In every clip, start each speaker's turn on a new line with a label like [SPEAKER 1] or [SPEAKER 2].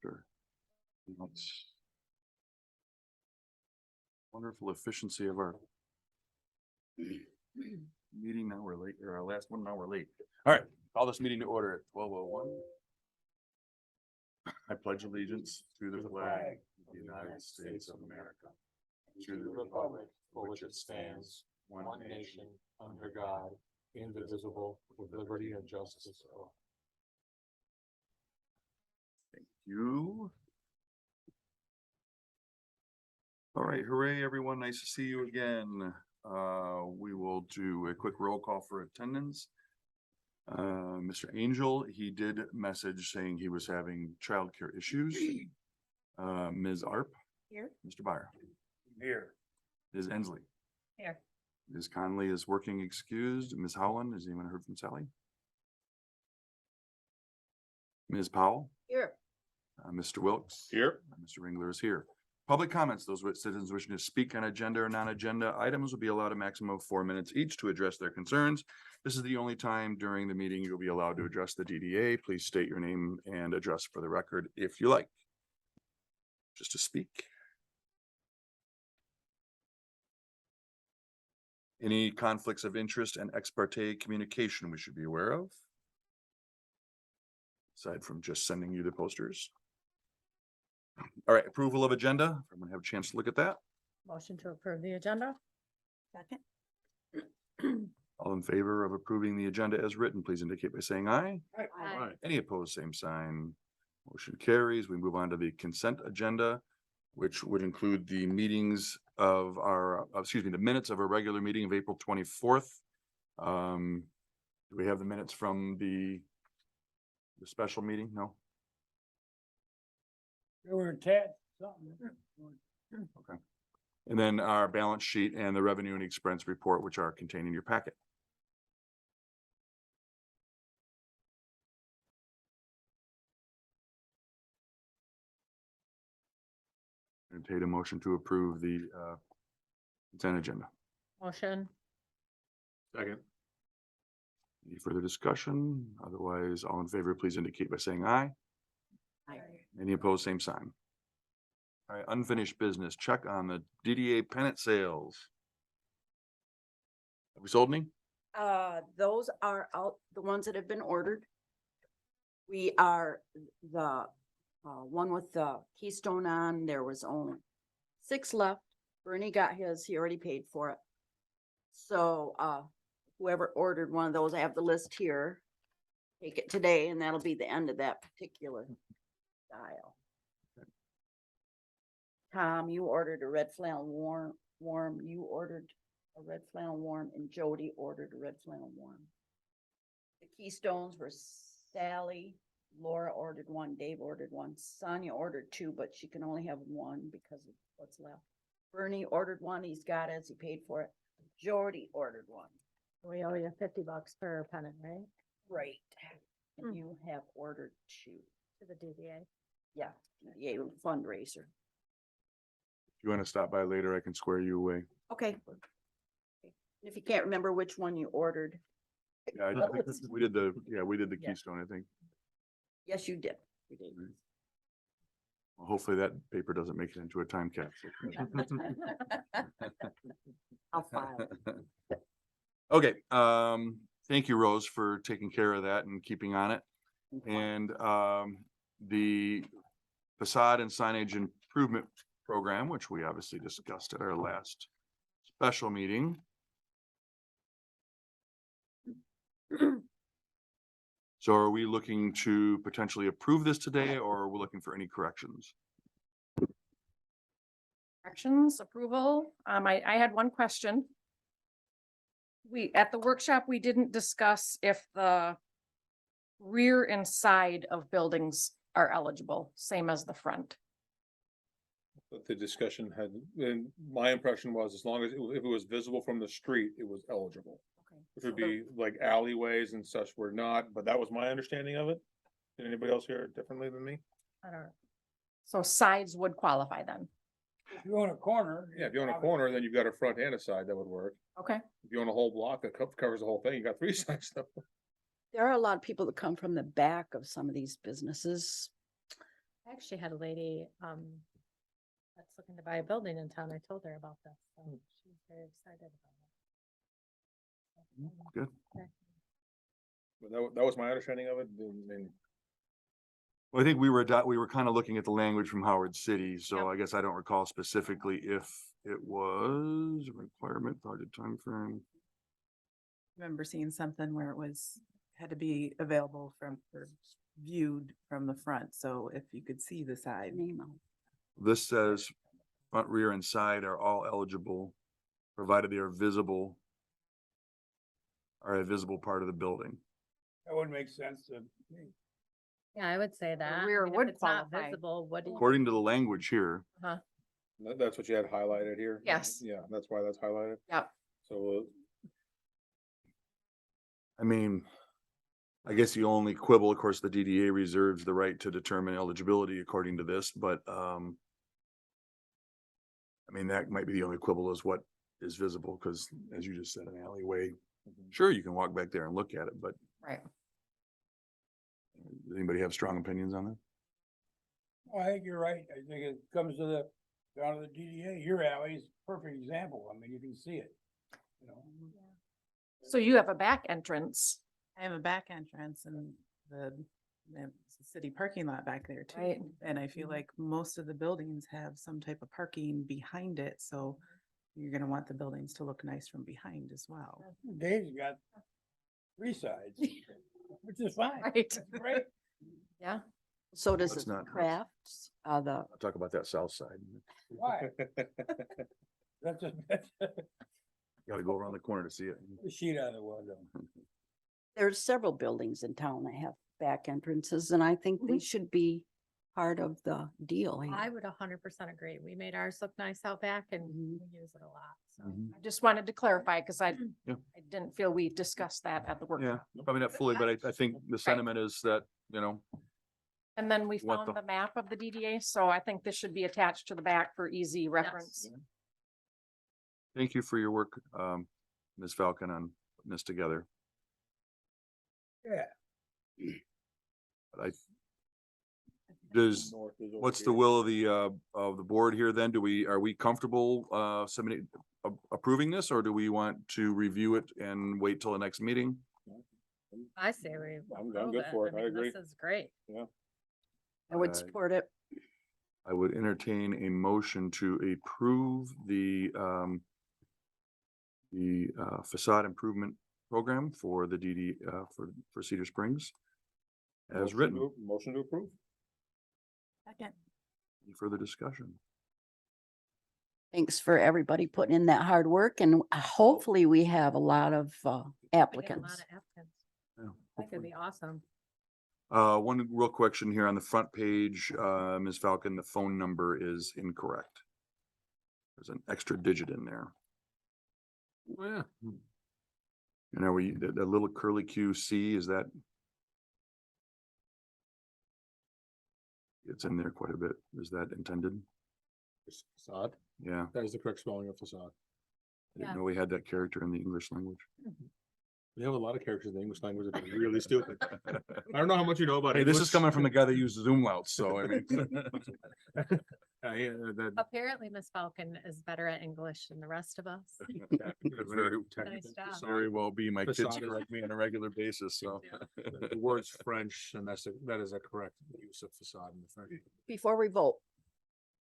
[SPEAKER 1] after. Wonderful efficiency of our meeting. Now we're late, or our last one, now we're late. All right, call this meeting to order at 12:01. I pledge allegiance to the flag of the United States of America, to the republic for which it stands, one nation, under God, indivisible, with liberty and justice for all. Thank you. All right, hooray, everyone. Nice to see you again. We will do a quick roll call for attendance. Mr. Angel, he did message saying he was having childcare issues. Ms. Arp.
[SPEAKER 2] Here.
[SPEAKER 1] Mr. Byer.
[SPEAKER 3] Here.
[SPEAKER 1] Ms. Ensley.
[SPEAKER 2] Here.
[SPEAKER 1] Ms. Conley is working excused. Ms. Howland, has anyone heard from Sally? Ms. Powell.
[SPEAKER 2] Here.
[SPEAKER 1] Mr. Wilkes.
[SPEAKER 3] Here.
[SPEAKER 1] Mr. Ringler is here. Public comments, those citizens wishing to speak on agenda or non-agenda items will be allowed a maximum of 4 minutes each to address their concerns. This is the only time during the meeting you'll be allowed to address the DDA. Please state your name and address for the record if you like. Just to speak. Any conflicts of interest and ex parte communication we should be aware of? Aside from just sending you the posters. All right, approval of agenda. Everyone have a chance to look at that.
[SPEAKER 2] Motion to approve the agenda. Second.
[SPEAKER 1] All in favor of approving the agenda as written, please indicate by saying aye.
[SPEAKER 2] Aye.
[SPEAKER 1] Any opposed, same sign. Motion carries. We move on to the consent agenda, which would include the meetings of our, the minutes of our regular meeting of April 24th. Do we have the minutes from the special meeting? No?
[SPEAKER 3] They were attached, something.
[SPEAKER 1] Okay. And then our balance sheet and the revenue and expense report, which are contained in your packet. Entertain a motion to approve the consent agenda.
[SPEAKER 2] Motion.
[SPEAKER 3] Second.
[SPEAKER 1] Any further discussion? Otherwise, all in favor, please indicate by saying aye.
[SPEAKER 2] Aye.
[SPEAKER 1] Any opposed, same sign. All right, unfinished business. Check on the DDA pennant sales. Have we sold any?
[SPEAKER 4] Those are out, the ones that have been ordered. We are the, one with the keystone on, there was only 6 left. Bernie got his, he already paid for it. So, whoever ordered one of those, I have the list here. Take it today and that'll be the end of that particular style. Tom, you ordered a red flannel warm, you ordered a red flannel warm, and Jody ordered a red flannel warm. The Keystones were Sally, Laura ordered one, Dave ordered one, Sonia ordered 2, but she can only have 1 because of what's left. Bernie ordered 1, he's got it, he paid for it. Jody ordered 1.
[SPEAKER 2] We owe you $50 per pennant, right?
[SPEAKER 4] Right. And you have ordered 2.
[SPEAKER 2] To the DDA.
[SPEAKER 4] Yeah, DDA fundraiser.
[SPEAKER 1] If you want to stop by later, I can square you away.
[SPEAKER 4] Okay. If you can't remember which one you ordered,
[SPEAKER 1] Yeah, I think we did the
[SPEAKER 4] Yeah.
[SPEAKER 1] Keystone, I think.
[SPEAKER 4] yes, you did. You did.
[SPEAKER 1] Well, hopefully that paper doesn't make it into a time capsule.
[SPEAKER 4] I'll file it.
[SPEAKER 1] Okay, thank you, Rose, for taking care of that and keeping on it. And the facade and signage improvement program, which we obviously discussed at our last special meeting. So are we looking to potentially approve this today, or are we looking for any corrections?
[SPEAKER 5] Actions, approval. I had one question. At the workshop, we didn't discuss if the rear and side of buildings are eligible, same as the front.
[SPEAKER 3] But the discussion had, and my impression was as long as, if it was visible from the street, it was eligible.
[SPEAKER 5] Okay.
[SPEAKER 3] Which would be like alleyways and such were not, but that was my understanding of it. Did anybody else hear it differently than me?
[SPEAKER 5] I don't know. So sides would qualify then.
[SPEAKER 6] If you own a corner.
[SPEAKER 3] Yeah, if you own a corner, then you've got a front and a side that would work.
[SPEAKER 5] Okay.
[SPEAKER 3] If you own a whole block that covers the whole thing, you got 3 sides though.
[SPEAKER 4] There are a lot of people that come from the back of some of these businesses.
[SPEAKER 2] I actually had a lady, that's looking to buy a building in town. I told her about this, so she was very excited about it.
[SPEAKER 1] Good.
[SPEAKER 2] Okay.
[SPEAKER 3] But that was my understanding of it, and
[SPEAKER 1] Well, I think we were kind of looking at the language from Howard City, so I guess I don't recall specifically if it was a requirement, project timeframe.
[SPEAKER 7] Remember seeing something where it was, had to be available from, or viewed from the front, so if you could see the side.
[SPEAKER 4] Name out.
[SPEAKER 1] This says front, rear and side are all eligible, provided they are visible. Are a visible part of the building.
[SPEAKER 6] That would make sense to me.
[SPEAKER 2] Yeah, I would say that. I
[SPEAKER 5] rear
[SPEAKER 2] mean, if
[SPEAKER 5] would
[SPEAKER 2] it's not
[SPEAKER 5] qualify.
[SPEAKER 2] visible, what do you?
[SPEAKER 1] According to the language here,
[SPEAKER 3] that's what you had highlighted here?
[SPEAKER 5] Yes.
[SPEAKER 3] Yeah, that's why that's highlighted.
[SPEAKER 5] Yep.
[SPEAKER 3] So,
[SPEAKER 1] I mean, I guess the only quibble, of course, the DDA reserves the right to determine eligibility according to this, but, I mean, that might be the only quibble is what is visible, because as you just said, an alleyway, sure, you can walk back there and look at it, but
[SPEAKER 5] Right.
[SPEAKER 1] does anybody have strong opinions on that?
[SPEAKER 6] Well, I think you're right. I think it comes to the, down to the DDA, your alley is a perfect example. I mean, you can see it. You know,
[SPEAKER 5] So you have a back entrance,
[SPEAKER 7] I have a back entrance and the city parking lot back there too.
[SPEAKER 5] Right.
[SPEAKER 7] And I feel like most of the buildings have some type of parking behind it, so you're gonna want the buildings to look nice from behind as well.
[SPEAKER 6] Dave's got 3 sides, which is fine.
[SPEAKER 5] right?
[SPEAKER 6] That's great.
[SPEAKER 5] Yeah.
[SPEAKER 4] So does
[SPEAKER 1] Let's
[SPEAKER 4] the
[SPEAKER 1] not-
[SPEAKER 4] crafts, the,
[SPEAKER 1] I'll talk about that south side.
[SPEAKER 6] Why? That's a
[SPEAKER 1] Gotta go around the corner to see it.
[SPEAKER 6] sheet out of the window.
[SPEAKER 4] there's several buildings in town that have back entrances, and I think they should be part of the deal. here.
[SPEAKER 2] I would 100% agree. We made ours look nice out back and
[SPEAKER 4] Mhm.
[SPEAKER 2] we use it a lot, so.
[SPEAKER 1] Mhm.
[SPEAKER 5] I just wanted to clarify because
[SPEAKER 1] Yeah.
[SPEAKER 5] I didn't feel we discussed that at the
[SPEAKER 1] Yeah,
[SPEAKER 5] workshop.
[SPEAKER 1] probably not fully, but I think the sentiment is that,
[SPEAKER 5] And then we
[SPEAKER 1] What
[SPEAKER 5] found
[SPEAKER 1] the-
[SPEAKER 5] the map of the DDA, so I think this should be attached to the back for easy reference.
[SPEAKER 1] thank you for your work, Ms. Falcon, on putting this together.
[SPEAKER 6] Yeah.
[SPEAKER 1] But what's the will of the board here then? Are we comfortable, submitting, approving this, or do we want to review it and wait till the next meeting?
[SPEAKER 2] I say we.
[SPEAKER 3] I'm
[SPEAKER 2] approve
[SPEAKER 3] good for it. I
[SPEAKER 2] mean,
[SPEAKER 3] agree.
[SPEAKER 2] This is great.
[SPEAKER 4] I would
[SPEAKER 1] Right.
[SPEAKER 4] support it.
[SPEAKER 1] I would entertain a motion to approve the facade improvement program for the DD, for Cedar Springs as written.
[SPEAKER 3] Motion to approve?
[SPEAKER 7] Second.
[SPEAKER 1] Any further discussion?
[SPEAKER 4] Thanks for everybody putting in that hard work, and hopefully we have a lot of
[SPEAKER 2] We get a lot of
[SPEAKER 4] applicants.
[SPEAKER 2] applicants.
[SPEAKER 1] Yeah,
[SPEAKER 2] That could
[SPEAKER 1] hopefully.
[SPEAKER 2] be awesome.
[SPEAKER 1] One real question here on the front page, Ms. Falcon, the phone number is incorrect. There's an extra digit in there.
[SPEAKER 3] Oh, yeah.
[SPEAKER 1] And are we, the little curly Q C, is that? It's in there quite a bit. Is that intended?
[SPEAKER 3] Facade,
[SPEAKER 1] Yeah,
[SPEAKER 3] that is the correct spelling of facade.
[SPEAKER 1] I didn't
[SPEAKER 2] Yeah.
[SPEAKER 1] know we had that character in the English language.
[SPEAKER 3] We have a lot of characters in the English language that are really stupid. I don't know how much you know about.
[SPEAKER 1] Hey, this is
[SPEAKER 3] English.
[SPEAKER 1] coming from the guy that uses umlauts, so I mean.
[SPEAKER 3] Yeah, that.
[SPEAKER 2] Apparently Miss Falcon is better at English than the rest of us.
[SPEAKER 1] Very-
[SPEAKER 2] Nice job.
[SPEAKER 1] Very well be. My kids
[SPEAKER 3] Facade is-
[SPEAKER 1] correct me on a regular basis, so.
[SPEAKER 3] The word's French, and that is a correct use of facade in the French.
[SPEAKER 4] Before we vote,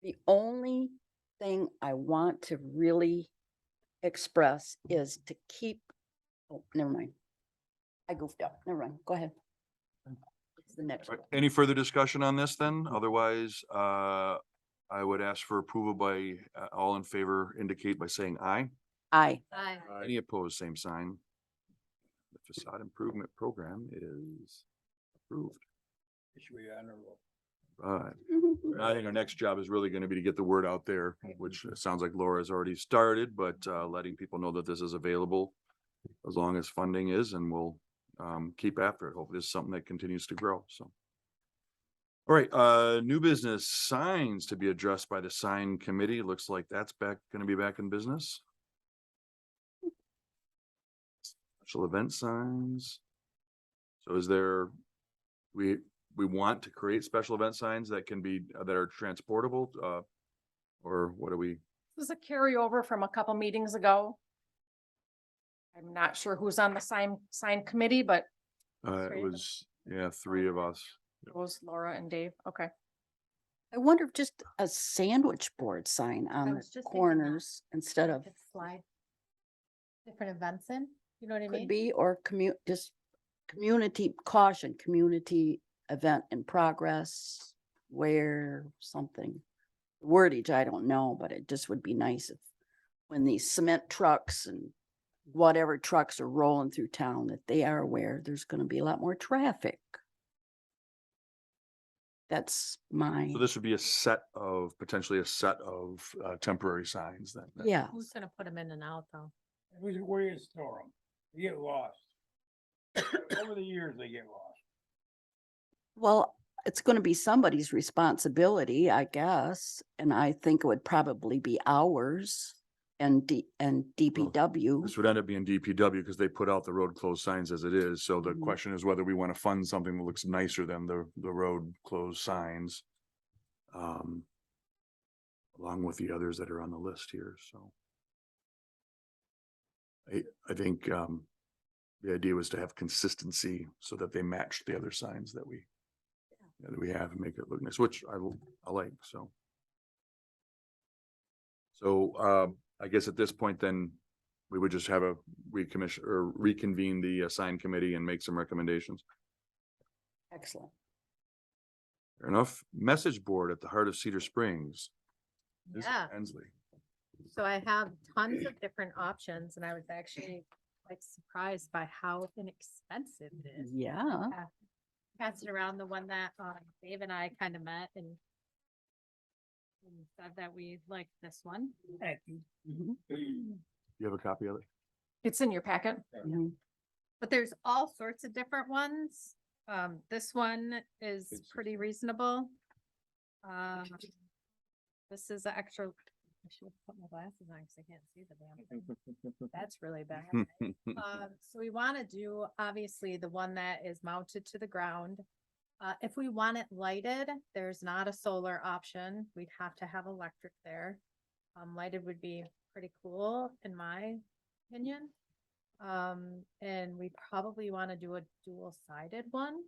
[SPEAKER 4] the only thing I want to really express is to keep, oh, never mind. I goofed up. Never mind. Go ahead. It's the next one.
[SPEAKER 1] Any further discussion on this then? Otherwise, I would ask for approval by, all in favor indicate by saying aye.
[SPEAKER 4] Aye.
[SPEAKER 2] Aye.
[SPEAKER 1] Any opposed, same sign. The facade improvement program is approved.
[SPEAKER 6] Should be on the roll.
[SPEAKER 1] Right. I think our next job is really gonna be to get the word out there, which it sounds like Laura's already started, but letting people know that this is available as long as funding is, and we'll keep after it. Hopefully this is something that continues to grow, so. All right, new business signs to be addressed by the sign committee. Looks like that's gonna be back in business. Special event signs. So is there, we want to create special event signs that can be, that are transportable, or what do we?
[SPEAKER 5] This is a carryover from a couple meetings ago. I'm not sure who's on the sign committee, but
[SPEAKER 1] It
[SPEAKER 2] Three of
[SPEAKER 1] was, yeah, three of us.
[SPEAKER 5] it was Laura and Dave. Okay.
[SPEAKER 4] I wonder if just a sandwich board sign
[SPEAKER 2] I
[SPEAKER 4] on the
[SPEAKER 2] was just thinking that.
[SPEAKER 4] corners instead
[SPEAKER 2] We
[SPEAKER 4] of,
[SPEAKER 2] could slide different events in, you know what I
[SPEAKER 4] could
[SPEAKER 2] mean?
[SPEAKER 4] be, or just community caution, community event in progress, where something. Wordage, I don't know, but it just would be nice if when these cement trucks and whatever trucks are rolling through town, that they are aware there's gonna be a lot more traffic. That's my,
[SPEAKER 1] So this would be potentially a set of temporary signs then.
[SPEAKER 4] yeah.
[SPEAKER 2] Who's gonna put them in and out though?
[SPEAKER 6] Where do you store them? They get lost. Over the years, they get lost.
[SPEAKER 4] Well, it's gonna be somebody's responsibility, I guess, and I think it would probably be ours and DPW.
[SPEAKER 1] This would end up being DPW because they put out the road closed signs as it is. So the
[SPEAKER 4] Mhm.
[SPEAKER 1] question is whether we want to fund something that looks nicer than the road closed signs. Along with the others that are on the list here, so. I think, the idea was to have consistency so that they match the other signs that we have and make it look nice, which I like, so. So, I guess at this point then, we would just have a reconvene the sign committee and make some recommendations.
[SPEAKER 4] Excellent.
[SPEAKER 1] Fair enough. Message board at the heart of Cedar Springs. Ms.
[SPEAKER 2] Yeah,
[SPEAKER 1] Hensley.
[SPEAKER 2] so I have tons of different options and I was actually like surprised by how inexpensive it is.
[SPEAKER 4] Yeah.
[SPEAKER 2] Passed it around, the one that Dave and I kind of met and said that we like this one.
[SPEAKER 6] Thank you.
[SPEAKER 4] Mhm,
[SPEAKER 1] You have a copy of it?
[SPEAKER 5] It's in your packet.
[SPEAKER 4] mhm.
[SPEAKER 2] But there's all sorts of different ones. This one is
[SPEAKER 3] It's-
[SPEAKER 2] pretty reasonable. This is an extra, I should have put my glasses on because I can't see the damn thing. That's really bad. So we want to do, obviously, the one that is mounted to the ground. If we want it lighted, there's not a solar option. We'd have to have electric there. Lighted would be pretty cool, in my opinion. And we probably want to do a dual-sided one.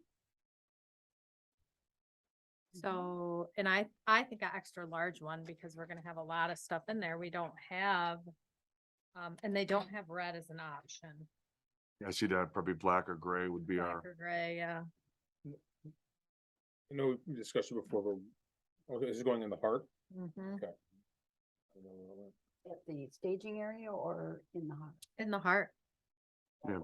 [SPEAKER 2] So, and I think an extra large one because we're gonna have a lot of stuff in there we don't have. And they don't have red as an option.
[SPEAKER 1] I see that probably black or gray would be
[SPEAKER 2] Black
[SPEAKER 1] our,
[SPEAKER 2] or gray, yeah.
[SPEAKER 3] I know we discussed it before, but, okay, this is going in the heart.
[SPEAKER 2] Mhm.
[SPEAKER 4] At the staging area or in the heart?
[SPEAKER 2] In the heart.
[SPEAKER 1] Yeah.
[SPEAKER 7] Is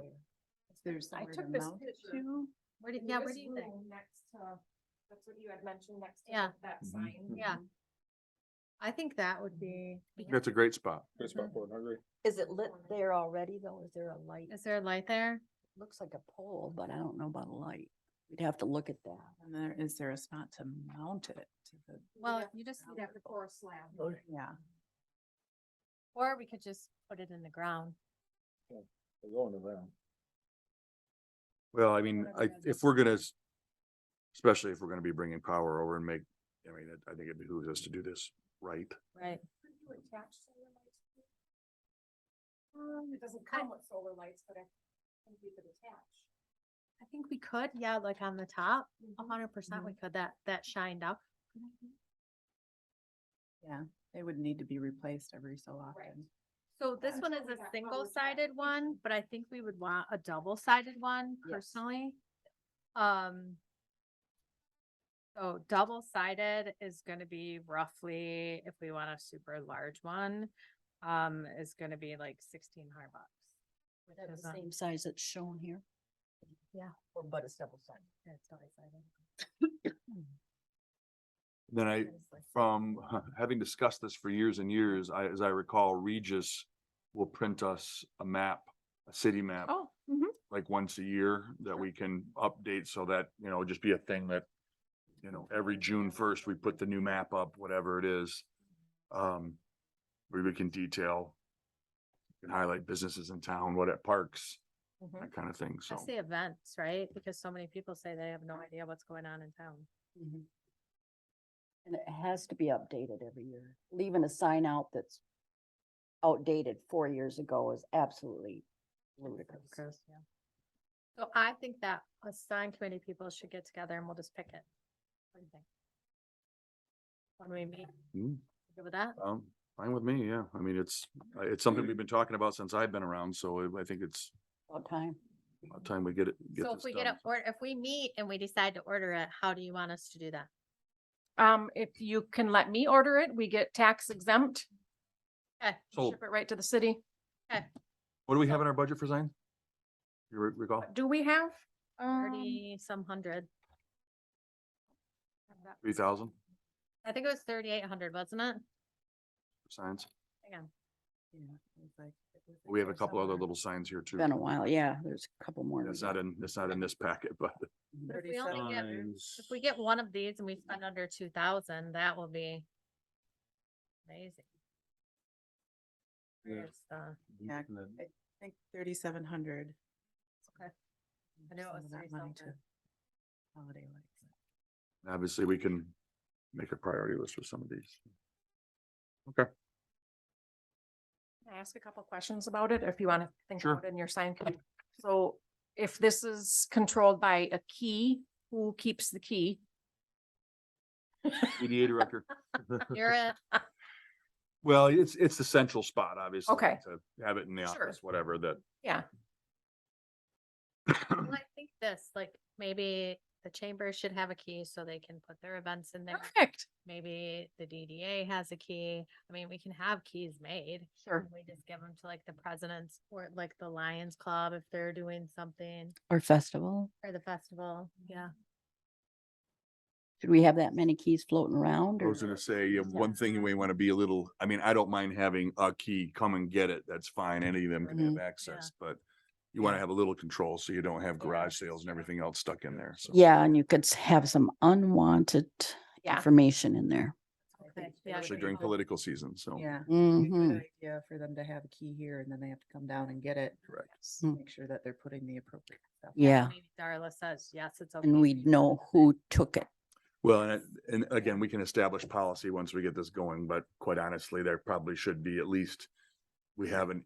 [SPEAKER 7] there
[SPEAKER 5] I
[SPEAKER 7] somewhere
[SPEAKER 5] took
[SPEAKER 7] to
[SPEAKER 5] this
[SPEAKER 7] mount it
[SPEAKER 5] picture.
[SPEAKER 7] to?
[SPEAKER 2] Where do you think?
[SPEAKER 5] Next to, that's what you had mentioned next
[SPEAKER 2] Yeah.
[SPEAKER 5] that
[SPEAKER 1] Mhm.
[SPEAKER 5] sign.
[SPEAKER 2] Yeah. I think that would be,
[SPEAKER 1] that's a great spot.
[SPEAKER 3] Great spot for it, I agree.
[SPEAKER 4] Is it lit there already though? Is there a light?
[SPEAKER 2] is there a light there?
[SPEAKER 4] Looks like a pole, but I don't know about a light. We'd have to look at that.
[SPEAKER 7] And is there a spot to mount it to the,
[SPEAKER 2] Well, you just need to pour a slab.
[SPEAKER 7] yeah.
[SPEAKER 2] Or we could just put it in the ground.
[SPEAKER 3] They're going around.
[SPEAKER 1] Well, I mean,
[SPEAKER 2] Whatever that
[SPEAKER 1] if
[SPEAKER 2] is.
[SPEAKER 1] we're gonna, especially if we're gonna be bringing power over and make, I mean, I think it behooves us to do this right.
[SPEAKER 2] Right.
[SPEAKER 5] It doesn't come with solar lights, but I think you could attach.
[SPEAKER 2] I think we could, yeah, like on the top, 100%
[SPEAKER 5] Mm-hmm.
[SPEAKER 2] we could, that shined up.
[SPEAKER 7] Yeah, they would need to be replaced every so often.
[SPEAKER 2] So this one is a single-sided one, but I think we would want a double-sided one
[SPEAKER 4] Yes.
[SPEAKER 2] personally. So double-sided is gonna be roughly, if we want a super large one, is gonna be like $1,600. Which
[SPEAKER 4] That's
[SPEAKER 2] is
[SPEAKER 4] the
[SPEAKER 2] not-
[SPEAKER 4] same size that's shown here?
[SPEAKER 2] Yeah.
[SPEAKER 4] Or but it's double sided.
[SPEAKER 2] yeah, it's double-sided.
[SPEAKER 1] Then I,
[SPEAKER 2] It's like-
[SPEAKER 1] from having discussed this for years and years, as I recall, Regis will print us a map, a city map,
[SPEAKER 5] Oh, mhm.
[SPEAKER 1] like once a year that we can update so that, just be a thing that, every June 1st, we put the new map up, whatever it is. Where we can detail and highlight businesses in town, what at parks,
[SPEAKER 5] Mhm.
[SPEAKER 1] that kind of thing, so.
[SPEAKER 2] That's the events, right? Because so many people say they have no idea what's going on in town.
[SPEAKER 4] Mhm. And it has to be updated every year. Leaving a sign out that's outdated 4 years ago is absolutely ludicrous.
[SPEAKER 2] Yeah. So I think that a sign committee people should get together and we'll just pick it. What do you think? When we meet,
[SPEAKER 1] Mm,
[SPEAKER 2] good with that?
[SPEAKER 1] Fine with me, yeah. I mean, it's something we've been talking about since I've been around, so I think it's
[SPEAKER 4] About time.
[SPEAKER 1] about time we get
[SPEAKER 2] So if
[SPEAKER 1] this
[SPEAKER 2] we get
[SPEAKER 1] done.
[SPEAKER 2] it, or if we meet and we decide to order it, how do you want us to do that?
[SPEAKER 5] If you can let me order it, we get tax exempt,
[SPEAKER 2] Okay,
[SPEAKER 1] So
[SPEAKER 5] ship it right to the city.
[SPEAKER 2] okay,
[SPEAKER 1] what do we have in our budget for signs? You recall?
[SPEAKER 5] Do we have?
[SPEAKER 2] 30 some hundred.
[SPEAKER 1] 3,000
[SPEAKER 2] I think it was 3,800, wasn't it?
[SPEAKER 1] signs?
[SPEAKER 2] Hang on.
[SPEAKER 7] Yeah, it was like- it was in
[SPEAKER 1] We have a
[SPEAKER 7] there
[SPEAKER 1] couple other
[SPEAKER 7] somewhere.
[SPEAKER 1] little signs here too.
[SPEAKER 4] Been a while, yeah, there's a couple more.
[SPEAKER 1] It's not in this packet, but
[SPEAKER 2] But if we only get,
[SPEAKER 3] Signs.
[SPEAKER 2] if we get one of these and we spend under 2,000, that will be amazing.
[SPEAKER 3] Yeah.
[SPEAKER 2] Where's the-
[SPEAKER 7] Yeah, I think 3,700.
[SPEAKER 2] Okay. I knew it was 3,700.
[SPEAKER 7] Holiday lights.
[SPEAKER 1] obviously we can make a priority list for some of these. Okay,
[SPEAKER 5] Can I ask a couple questions about it, if you want to think
[SPEAKER 1] Sure.
[SPEAKER 5] about it in your sign committee? So if this is controlled by a key, who keeps the key?
[SPEAKER 1] EDA director.
[SPEAKER 2] You're it.
[SPEAKER 1] Well, it's the central spot, obviously.
[SPEAKER 5] Okay.
[SPEAKER 1] To have it in the
[SPEAKER 5] Sure.
[SPEAKER 1] office, whatever that.
[SPEAKER 5] Yeah,
[SPEAKER 2] Well, I think this, like, maybe the chamber should have a key so they can put their events in there.
[SPEAKER 5] perfect.
[SPEAKER 2] Maybe the DDA has a key. I mean, we can have keys made.
[SPEAKER 5] Sure.
[SPEAKER 2] and We just give them to like the presidents or like the Lions Club if they're doing something,
[SPEAKER 4] Or festival.
[SPEAKER 2] or the festival. Yeah.
[SPEAKER 4] Should we have that many keys floating around
[SPEAKER 1] I
[SPEAKER 4] or?
[SPEAKER 1] was gonna say, one thing you may want to be a little, I mean, I don't mind having a key, come and get it, that's fine, any of them can have access, but you want to have a little control, so you don't have garage sales and everything else stuck in there, so.
[SPEAKER 4] Yeah, and you could have some unwanted
[SPEAKER 5] Yeah.
[SPEAKER 4] information in there.
[SPEAKER 7] I
[SPEAKER 2] Okay,
[SPEAKER 7] think
[SPEAKER 2] yeah,
[SPEAKER 7] it would
[SPEAKER 1] Especially
[SPEAKER 7] be
[SPEAKER 1] during
[SPEAKER 7] good-
[SPEAKER 1] political season, so.
[SPEAKER 7] Yeah. it'd be a
[SPEAKER 4] Mhm.
[SPEAKER 7] Good idea for them to have a key here and then they have to come down and get it.
[SPEAKER 1] Correct.
[SPEAKER 7] S-
[SPEAKER 4] Mm.
[SPEAKER 7] Make sure that they're putting the appropriate stuff.
[SPEAKER 4] Yeah,
[SPEAKER 2] Maybe Darla says, yes, it's okay.
[SPEAKER 4] and we'd know who took it.
[SPEAKER 1] Well, and again, we can establish policy once we get this going, but quite honestly, there probably should be at least. We have a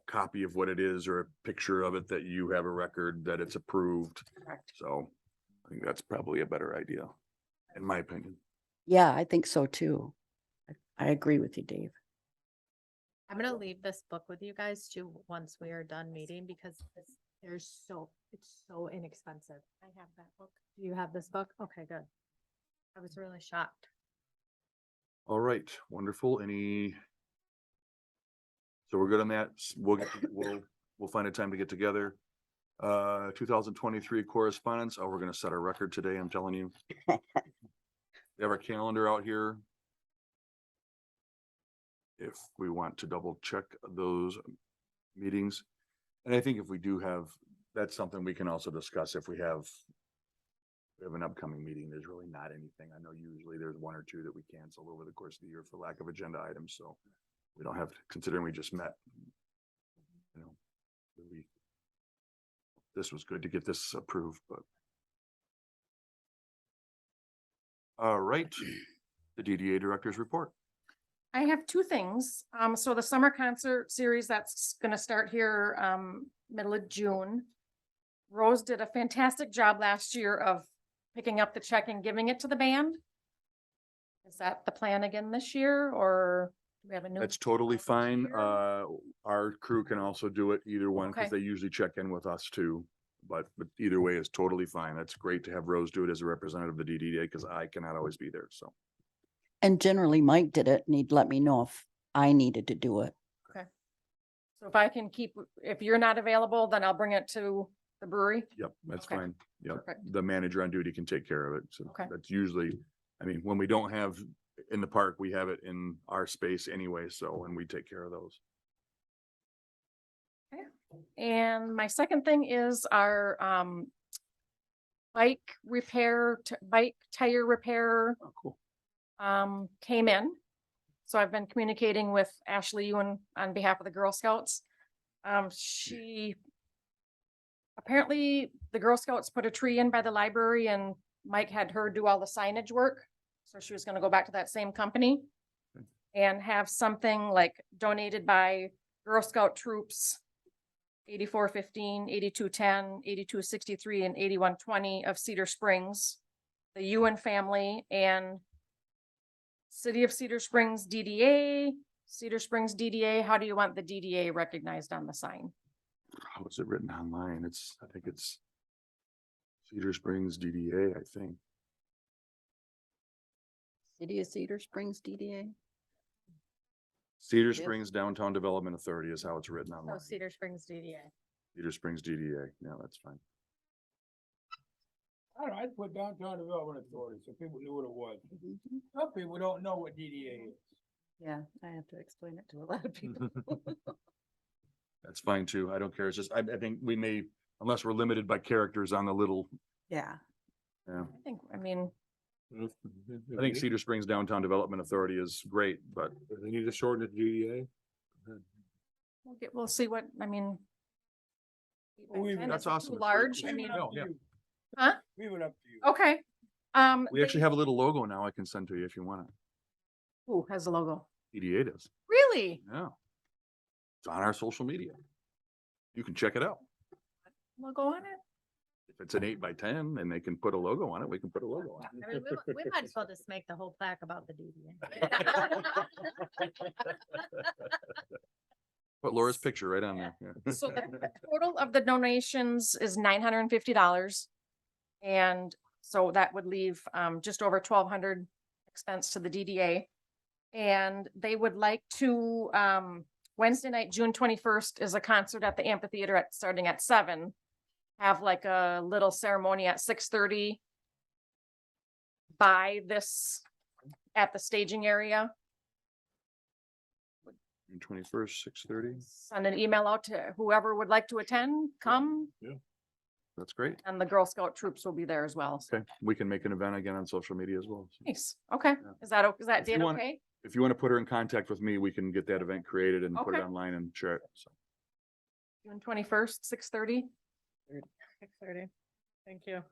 [SPEAKER 1] copy of what it is or a picture of it that you have a record that it's approved,
[SPEAKER 5] Correct.
[SPEAKER 1] so. I think that's probably a better idea, in my opinion.
[SPEAKER 4] Yeah, I think so too. I agree with you, Dave.
[SPEAKER 2] I'm gonna leave this book with you guys too, once we are done meeting, because it's so inexpensive. I have that book. Do you have this book? Okay, good. I was really shocked.
[SPEAKER 1] All right, wonderful. So we're good on that. We'll find a time to get together. 2023 correspondence. Oh, we're gonna set a record today, I'm telling you. We have our calendar out here. If we want to double check those meetings. And I think if we do have, that's something we can also discuss if we have an upcoming meeting. There's really not anything. I know usually there's one or two that we cancel over the course of the year for lack of agenda items, so we don't have, considering we just met. You know, this was good to get this approved, but. All right, the DDA director's report.
[SPEAKER 5] I have two things. So the summer concert series that's gonna start here, middle of June. Rose did a fantastic job last year of picking up the check and giving it to the band. Is that the plan again this year, or do we have a new?
[SPEAKER 1] That's totally
[SPEAKER 5] this
[SPEAKER 1] fine.
[SPEAKER 5] year?
[SPEAKER 1] Our crew can also do it, either one, because
[SPEAKER 5] Okay.
[SPEAKER 1] they usually check in with us too. But either way is totally fine. That's great to have Rose do it as a representative of the DDA, because I cannot always be there, so.
[SPEAKER 4] And generally Mike did it and he'd let me know if I needed to do it.
[SPEAKER 5] So if I can keep, if you're not available, then I'll bring it to the brewery.
[SPEAKER 1] Yep, that's
[SPEAKER 5] Okay.
[SPEAKER 1] fine. Yep,
[SPEAKER 5] Perfect.
[SPEAKER 1] the manager on duty can take care of it. So
[SPEAKER 5] Okay.
[SPEAKER 1] that's usually, I mean, when we don't have in the park, we have it in our space anyway, so, and we take care of those.
[SPEAKER 5] And my second thing is our bike repair, bike tire repair
[SPEAKER 1] Oh, cool.
[SPEAKER 5] came in. So I've been communicating with Ashley Ewan on behalf of the Girl Scouts. She apparently the Girl Scouts put a tree in by the library and Mike had her do all the signage work. So she was gonna go back to that same company and have something like donated by Girl Scout troops 8415, 8210, 8263, and 8120 of Cedar Springs, the Ewan family, and City of Cedar Springs DDA, Cedar Springs DDA. How do you want the DDA recognized on the sign?
[SPEAKER 1] How is it written online? I think it's Cedar Springs DDA, I think.
[SPEAKER 4] City of Cedar Springs DDA.
[SPEAKER 1] Cedar
[SPEAKER 4] Yes.
[SPEAKER 1] Springs Downtown Development Authority is how it's written
[SPEAKER 2] So
[SPEAKER 1] online.
[SPEAKER 2] Cedar Springs DDA.
[SPEAKER 1] Cedar Springs DDA. Yeah, that's fine.
[SPEAKER 6] I don't know, I'd put Downtown Development Authority, so people knew what it was.
[SPEAKER 4] Mhm.
[SPEAKER 6] Some people don't know what DDA is.
[SPEAKER 7] Yeah, I have to explain it to a lot of people.
[SPEAKER 1] That's fine too. I don't care. It's just, I think we may, unless we're limited by characters on the little,
[SPEAKER 7] Yeah,
[SPEAKER 1] yeah.
[SPEAKER 5] I mean,
[SPEAKER 1] I think Cedar Springs Downtown Development Authority is great, but
[SPEAKER 3] If they need to shorten it to GDA.
[SPEAKER 5] we'll see what, I mean.
[SPEAKER 1] That's
[SPEAKER 5] Too
[SPEAKER 1] awesome. It's
[SPEAKER 5] Large,
[SPEAKER 1] great.
[SPEAKER 5] I mean,
[SPEAKER 1] No, yeah.
[SPEAKER 5] Huh?
[SPEAKER 6] Leave it up to you.
[SPEAKER 5] okay.
[SPEAKER 1] We actually have a little logo now I can send to you if you want it.
[SPEAKER 5] Who has the logo?
[SPEAKER 1] EDA does.
[SPEAKER 5] Really?
[SPEAKER 1] Yeah. It's on our social media. You can check it out.
[SPEAKER 5] Logo on it?
[SPEAKER 1] If it's an 8x10 and they can put a logo on it, we can put a logo on
[SPEAKER 2] I mean, we might as well just make the whole plaque about the DDA.
[SPEAKER 1] it. Put Laura's picture right on there. yeah.
[SPEAKER 5] So the total of the donations is $950. And so that would leave just over 1,200 expense to the DDA. And they would like to, Wednesday night, June 21st is a concert at the amphitheater starting at 7. Have like a little ceremony at 6:30 by this, at the staging area.
[SPEAKER 1] June 21st, 6:30.
[SPEAKER 5] Send an email out to whoever would like to attend, come,
[SPEAKER 1] That's great.
[SPEAKER 5] and the Girl Scout troops will be there as well.
[SPEAKER 1] Okay, we can make an event again on social media as well. So
[SPEAKER 5] Nice, okay.
[SPEAKER 1] Yeah.
[SPEAKER 5] Is that, is that
[SPEAKER 1] If you
[SPEAKER 5] date
[SPEAKER 1] want-
[SPEAKER 5] okay?
[SPEAKER 1] If you want to put her in contact with me, we can get that event created and put it
[SPEAKER 5] Okay.
[SPEAKER 1] online and share it. So
[SPEAKER 5] June 21st, 6:30?
[SPEAKER 2] 6:30. Thank you.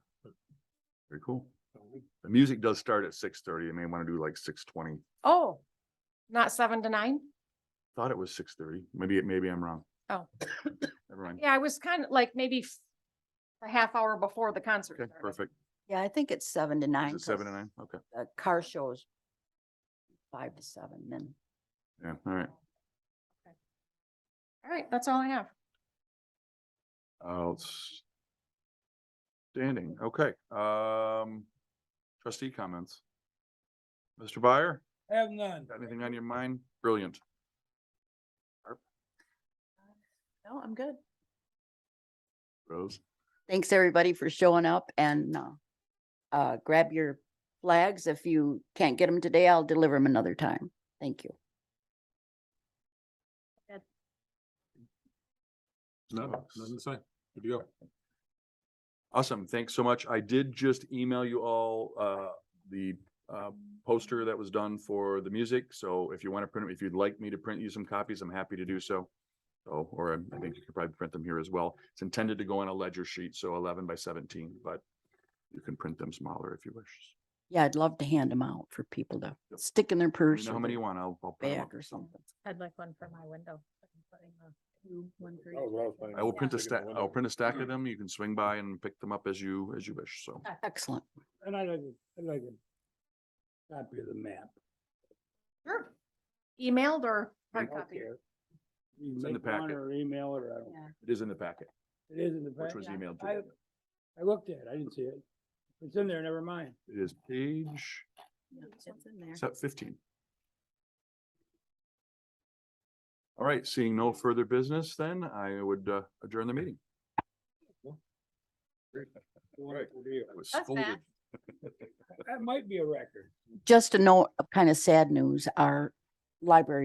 [SPEAKER 1] very cool. The music does start at 6:30. You may want to do like 6:20.
[SPEAKER 5] Oh, not 7 to 9?
[SPEAKER 1] Thought it was 6:30. Maybe I'm wrong.
[SPEAKER 5] Oh.
[SPEAKER 1] Never mind.
[SPEAKER 5] Yeah, I was kind of like maybe a half hour before the concert.
[SPEAKER 1] Okay,
[SPEAKER 5] started.
[SPEAKER 1] perfect.
[SPEAKER 4] Yeah, I think it's 7 to 9.
[SPEAKER 1] Is it 7 to
[SPEAKER 4] 'cause
[SPEAKER 1] 9? Okay.
[SPEAKER 4] The car shows 5 to 7, then.
[SPEAKER 1] Yeah, all right.
[SPEAKER 5] All right, that's all I have.
[SPEAKER 1] Outstanding. Okay. Trustee comments. Mr. Byer,
[SPEAKER 6] Have none.
[SPEAKER 1] got anything on your mind? Brilliant.
[SPEAKER 7] no, I'm good.
[SPEAKER 1] Rose.
[SPEAKER 4] Thanks, everybody, for showing up and grab your flags. If you can't get them today, I'll deliver them another time. Thank you.
[SPEAKER 3] Nothing to say. Good to go.
[SPEAKER 1] Awesome. Thanks so much. I did just email you all the poster that was done for the music. So if you want to print, if you'd like me to print you some copies, I'm happy to do so. So, or I think you could probably print them here as well. It's intended to go on a ledger sheet, so 11 by 17, but you can print them smaller if you wish.
[SPEAKER 4] Yeah, I'd love to hand them out for people to
[SPEAKER 1] Yep.
[SPEAKER 4] stick in their
[SPEAKER 1] You
[SPEAKER 4] purse
[SPEAKER 1] know how
[SPEAKER 4] or
[SPEAKER 1] many
[SPEAKER 4] their
[SPEAKER 1] you want? I'll print 'em up.
[SPEAKER 4] bag or something.
[SPEAKER 2] I'd like one for my window. Putting the-
[SPEAKER 7] One for
[SPEAKER 3] That was what I was planning
[SPEAKER 1] I will
[SPEAKER 3] on
[SPEAKER 1] print a
[SPEAKER 3] sticking in
[SPEAKER 1] stack,
[SPEAKER 3] the
[SPEAKER 1] I'll
[SPEAKER 3] window.
[SPEAKER 1] print a stack of them. You can swing by and pick them up as you wish. So
[SPEAKER 4] Excellent.
[SPEAKER 6] And I'd like a copy of the map.
[SPEAKER 5] Sure. Emailed or hard
[SPEAKER 6] I don't
[SPEAKER 5] copy?
[SPEAKER 6] care. You
[SPEAKER 1] It's in the
[SPEAKER 6] make one
[SPEAKER 1] packet.
[SPEAKER 6] Or email it, or I don't.
[SPEAKER 4] Yeah.
[SPEAKER 1] it is in the packet,
[SPEAKER 6] It is in the.
[SPEAKER 1] which
[SPEAKER 6] packet?
[SPEAKER 1] was emailed to
[SPEAKER 6] I,
[SPEAKER 1] you.
[SPEAKER 6] I looked at it, I didn't see it. It's in there, never mind.
[SPEAKER 1] It is page
[SPEAKER 7] Yeah, it's in there.
[SPEAKER 1] 15. All right, seeing no further business, then I would adjourn the meeting.
[SPEAKER 6] Wonderful deal.
[SPEAKER 1] I was
[SPEAKER 2] That's
[SPEAKER 1] scolded.
[SPEAKER 2] fast.
[SPEAKER 6] That might be a record.
[SPEAKER 4] Just a note of kind of sad news, our library